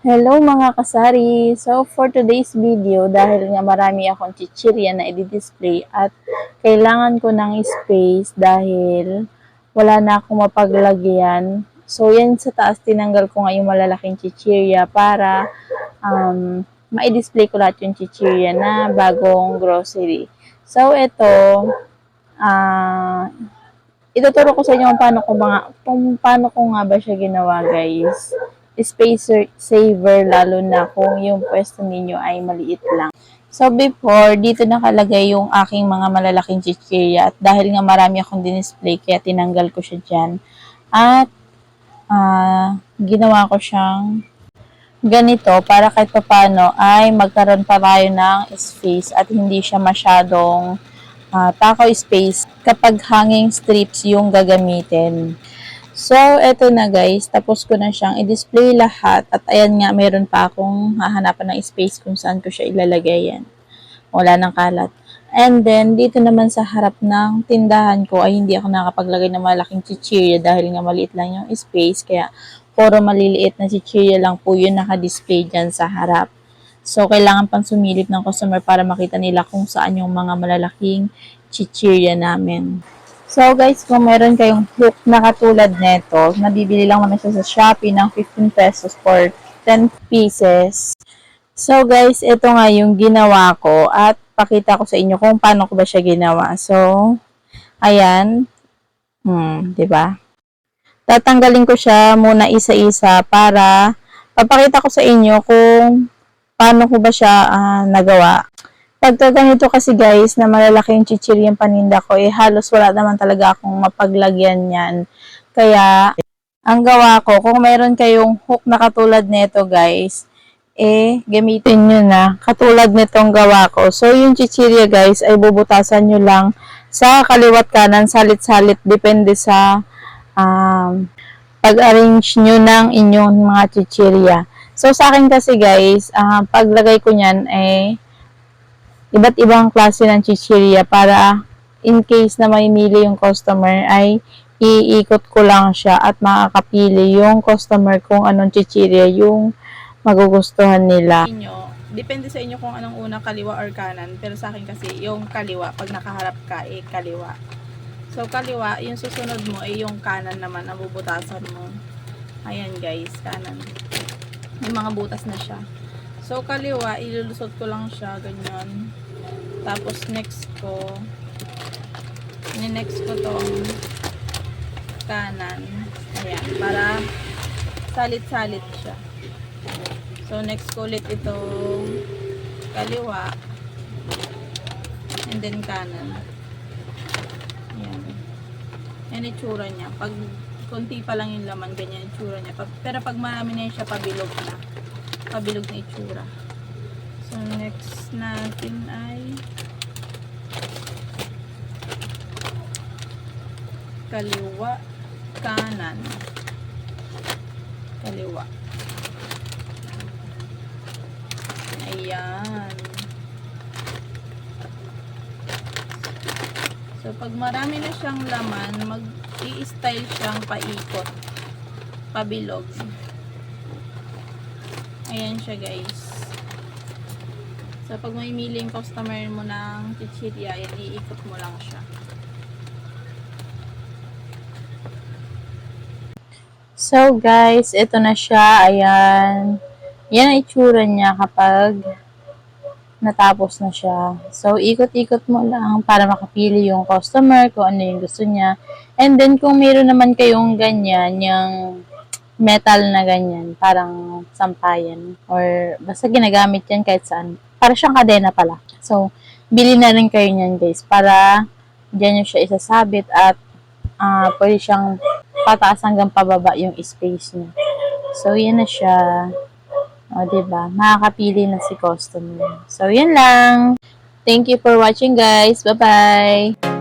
Hello mga kasari! So for today's video, dahil nga marami akong chichirya na i-display at kailangan ko ng space dahil wala na akong mapaglagyan. So yan sa taas, tinanggal ko nga yung malalaking chichirya para ma-display ko lahat yung chichirya na bagong grocery. So ito, ituturo ko sa inyo kung paano ko nga ba siya ginawa, guys. Space saver, lalo na kung yung pwesto ninyo ay maliit lang. So before, dito nakalagay yung aking mga malalaking chichirya at dahil nga marami akong dinisplay kaya tinanggal ko siya dyan. At ginawa ko siyang ganito para kahit paano ay magkaroon pa tayo ng space at hindi siya masyadong takaw space kapag hanging strips yung gagamitin. So, eto na guys, tapos ko na siyang i-display lahat at ayan nga, meron pa akong hahanapan ng space kung saan ko siya ilalagay yan. Wala nang kalat. And then, dito naman sa harap ng tindahan ko ay hindi ako nakapaglagay ng malaking chichirya dahil nga maliit lang yung space, kaya puro maliliit na chichirya lang po yun naka-display dyan sa harap. So, kailangan pang sumilip ng customer para makita nila kung saan yung mga malalaking chichirya namin. So guys, kung meron kayong hook na katulad nito, nabibili lang naman siya sa Shopee ng 15 pesos for 10 pieces. So guys, ito nga yung ginawa ko at pakita ko sa inyo kung paano ko ba siya ginawa. So, ayan. 'Di ba? Tatanggalin ko siya muna isa-isa para papakita ko sa inyo kung paano ko ba siya nagawa. Pagka ganito kasi guys, na malalaking chichiryang paninda ko, halos wala naman talaga akong mapaglagyan yan. Kaya, ang gawa ko, kung meron kayong hook na katulad nito guys, gamitin nyo na. Katulad nitong gawa ko. So, yung chichirya guys, ay bubutasan nyo lang sa kaliwat kanan, salit-salit, depende sa pag-arrange nyo ng inyong mga chichirya. So, sa akin kasi guys, paglagay ko nyan, iba't ibang klase ng chichirya para in case na may mili yung customer ay iikot ko lang siya at makakapili yung customer kung anong chichirya yung magugustuhan nila. Depende sa inyo kung anong unang kaliwa or kanan, pero sa akin kasi yung kaliwa, pag nakaharap ka kaliwa. So kaliwa, yung susunod mo ay yung kanan naman ang bubutasan mo. Ayan guys, kanan. May mga butas na siya. So kaliwa, ilulusot ko lang siya ganyan. Tapos next ko tong kanan. Ayan, para salit-salit siya. So next ko ulit itong kaliwa and then kanan. Ayan. Yan itsura niya. Pag konti pa lang yung laman, ganyan itsura niya. Pero pag marami na siya, pabilog na. Pabilog na itsura. So next natin ay kaliwa, kanan, kaliwa. Ayan. So pag marami na siyang laman, mag-i-style siyang paikot, pabilog. Ayan siya guys. So, pag may miling customer mo ng chichirya, iikot mo lang siya. So, guys, ito na siya. Ayan. Yan ang itsura niya kapag natapos na siya. So, ikot-ikot mo lang para makapili yung customer kung ano yung gusto niya. And then, kung meron naman kayong ganyan, yung metal na ganyan, parang sampayan, or basta ginagamit yan kahit saan. Para siyang kadena pala. So, bili na rin kayo niyan guys para diyan nyo siya isasabit at pwede siyang pataas hanggang pababa yung space niya. So, yan na siya. O, diba? Makakapili na si customer. So, yan lang. Thank you for watching guys. Bye-bye!